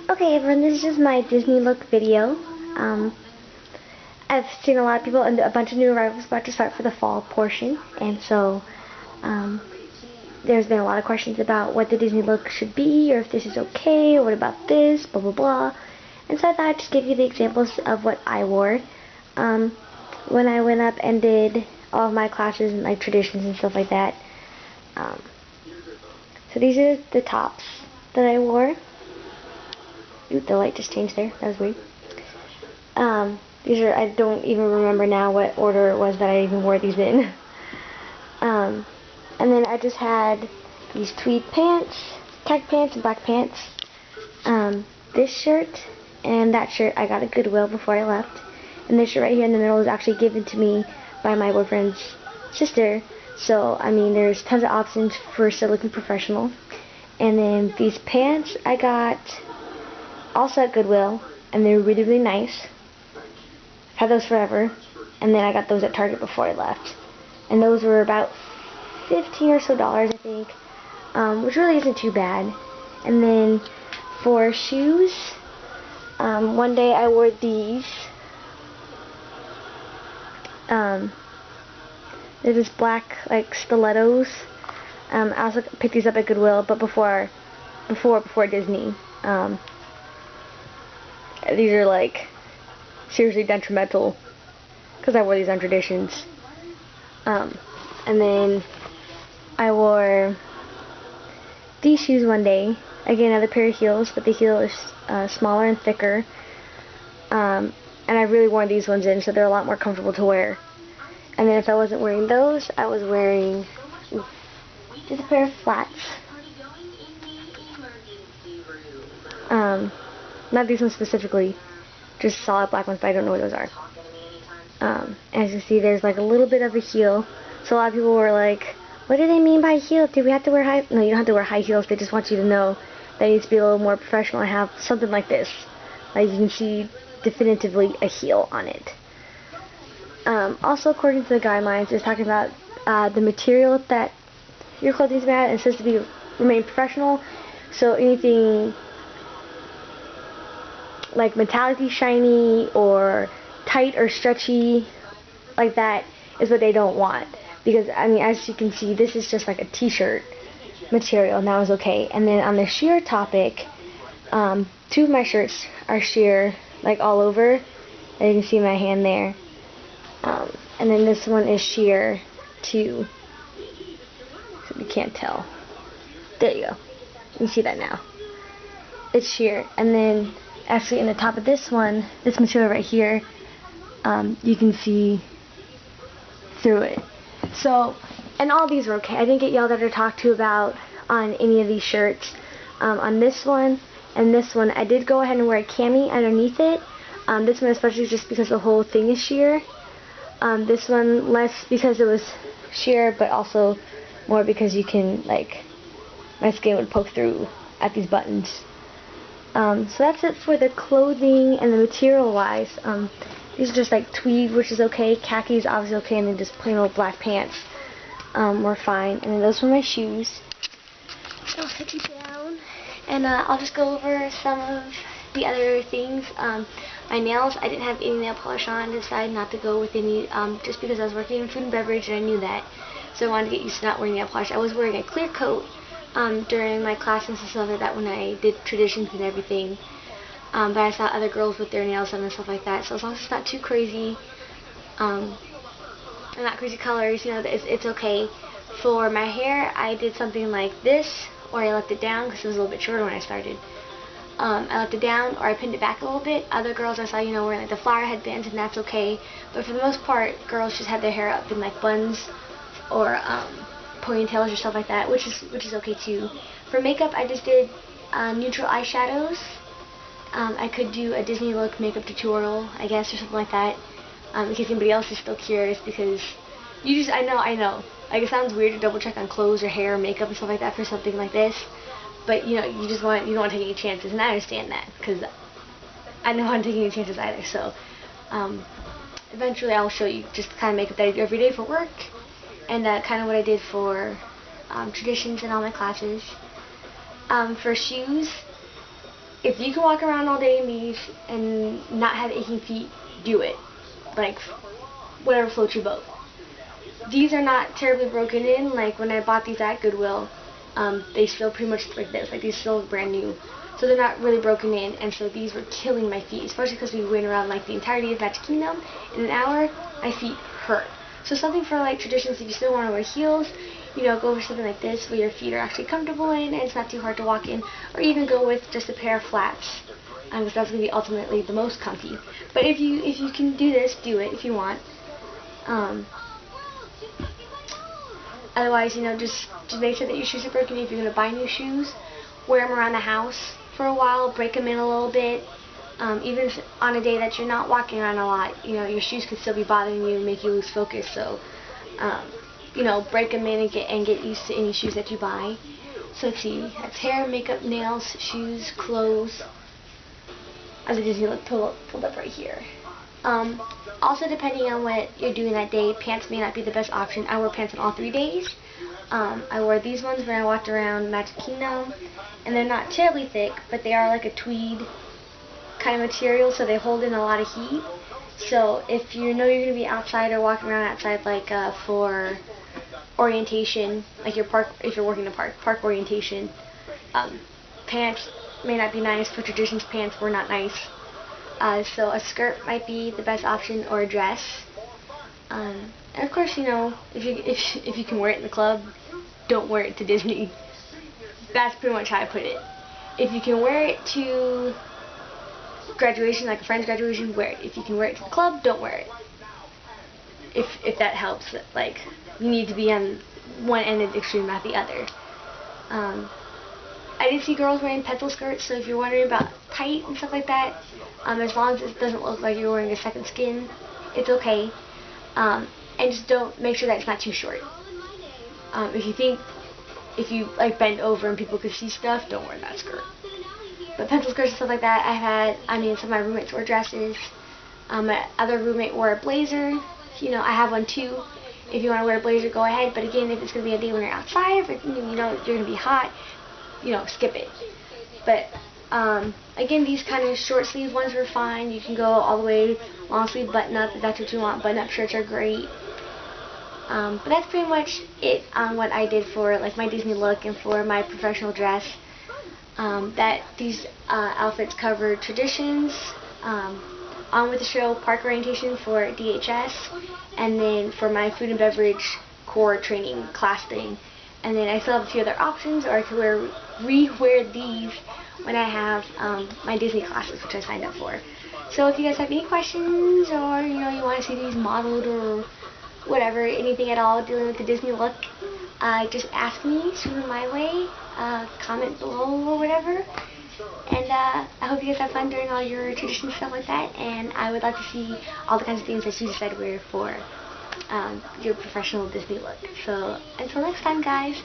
Okay, everyone, this is just my Disney look video. I've seen a lot of people and a bunch of new arrivals about to start for the fall portion, and so there's been a lot of questions about what the Disney look should be, or if this is okay, or what about this, blah blah blah. And so I thought I'd just give you the examples of what I wore when I went up and did all of my classes and like traditions and stuff like that. So these are the tops that I wore. Ooh, the light just changed there. That was weird. These are, I don't even remember now what order it was that I even wore these in. And then I just had these tweed pants, khaki pants, and black pants. This shirt and that shirt I got at Goodwill before I left. And this shirt right here in the middle was actually given to me by my boyfriend's sister. So, I mean, there's tons of options for still looking professional. And then these pants I got also at Goodwill, and they were really, really nice. Had those forever. And then I got those at Target before I left. And those were about $15 or so, I think, which really isn't too bad. And then for shoes, one day I wore these. They're just black, like, stilettos. I also picked these up at Goodwill, but before Disney. These are like seriously detrimental because I wore these on traditions. And then I wore these shoes one day. Again, another pair of heels, but the heel is smaller and thicker. And I really wore these ones in, so they're a lot more comfortable to wear. And then if I wasn't wearing those, I was wearing just a pair of flats. Not these ones specifically, just solid black ones, but I don't know what those are. As you see, there's like a little bit of a heel. So a lot of people were like, what do they mean by heel? Do we have to wear high? No, you don't have to wear high heels. They just want you to know that it needs to be a little more professional and have something like this. Like you can see definitively a heel on it. Also, according to the guidelines, it's talking about the material that your clothing is made out, and it's supposed to remain professional. So anything like metallic-y, shiny, or tight or stretchy like that is what they don't want. Because, I mean, as you can see, this is just like a t-shirt material, and that was okay. And then on the sheer topic, two of my shirts are sheer, like all over. And you can see my hand there. And then this one is sheer too. So you can't tell. There you go. You can see that now. It's sheer. And then actually in the top of this one, this material right here, you can see through it. So, and all these were okay. I didn't get yelled at or talked to about on any of these shirts. On this one and this one, I did go ahead and wear a cami underneath it. This one especially just because the whole thing is sheer. This one less because it was sheer, but also more because you can, like, my skin would poke through at these buttons. So that's it for the clothing and the material wise. These are just like tweed, which is okay. Khaki is obviously okay, and then just plain old black pants were fine. And then those were my shoes. I'll set you down, and I'll just go over some of the other things. My nails, I didn't have any nail polish on. I decided not to go with any, just because I was working in food and beverage, and I knew that. So I wanted to get used to not wearing nail polish. I was wearing a clear coat during my classes and stuff like that when I did traditions and everything. But I saw other girls with their nails done and stuff like that. So as long as it's not too crazy, and not crazy colors, you know, it's okay. For my hair, I did something like this, or I left it down because it was a little bit shorter when I started. I left it down, or I pinned it back a little bit. Other girls I saw, you know, wearing like the flower headbands, and that's okay. But for the most part, girls just had their hair up in like buns or ponytails or stuff like that, which is okay too. For makeup, I just did neutral eyeshadows. I could do a Disney look makeup tutorial, I guess, or something like that, in case anybody else is still curious, because I know, like, it sounds weird to double check on clothes or hair or makeup and stuff like that for something like this, but you know, you don't want to take any chances, and I understand that, because I know I'm taking any chances either. So eventually I'll show you just the kind of makeup that I do every day for work, and kind of what I did for traditions in all my classes. For shoes, if you can walk around all day in these and not have aching feet, do it. Like, whatever floats your boat. These are not terribly broken in. Like when I bought these at Goodwill, they feel pretty much like this. Like these feel brand new. So they're not really broken in, and so these were killing my feet, especially because we went around like the entirety of Magic Kingdom. In an hour, my feet hurt. So something for like traditions, if you still want to wear heels, you know, go for something like this where your feet are actually comfortable in and it's not too hard to walk in, or even go with just a pair of flats, because that's going to be ultimately the most comfy. But if you can do this, do it if you want. Otherwise, you know, just make sure that your shoes are broken. If you're going to buy new shoes, wear them around the house for a while, break them in a little bit. Even if on a day that you're not walking around a lot, you know, your shoes could still be bothering you and make you lose focus. So, you know, break them in and get used to any shoes that you buy. So let's see, that's hair, makeup, nails, shoes, clothes. As a Disney look pulled up right here. Also, depending on what you're doing that day, pants may not be the best option. I wore pants on all 3 days. I wore these ones when I walked around Magic Kingdom, and they're not terribly thick, but they are like a tweed kind of material, so they hold in a lot of heat. So if you know you're going to be outside or walking around outside, like for orientation, like if you're working the park orientation, pants may not be nice. For traditions, pants were not nice. So a skirt might be the best option, or a dress. And of course, you know, if you can wear it in the club, don't wear it to Disney. That's pretty much how I put it. If you can wear it to graduation, like a friend's graduation, wear it. If you can wear it to the club, don't wear it. If that helps. Like, you need to be on one end of the extreme, not the other. I did see girls wearing pencil skirts, so if you're wondering about tight and stuff like that, as long as it doesn't look like you're wearing a second skin, it's okay. And just don't make sure that it's not too short. If you like bend over and people could see stuff, don't wear that skirt. But pencil skirts and stuff like that, some of my roommates wore dresses. My other roommate wore a blazer. You know, I have one too. If you want to wear a blazer, go ahead. But again, if it's going to be a day when you're outside, if you know you're going to be hot, you know, skip it. But again, these kind of short sleeve ones were fine. You can go all the way long sleeve button up if that's what you want. Button up shirts are great. But that's pretty much it on what I did for like my Disney look and for my professional dress. That these outfits covered traditions, on with the show, park orientation for DHS, and then for my food and beverage core training class thing. And then I still have a few other options, or I could re-wear these when I have my Disney classes, which I signed up for. So if you guys have any questions, or you know you want to see these modeled or whatever, anything at all dealing with the Disney look, just ask me, shoot them my way, comment below or whatever. And I hope you guys have fun during all your tradition stuff like that. And I would like to see all the kinds of things that you decide to wear for your professional Disney look. So until next time, guys.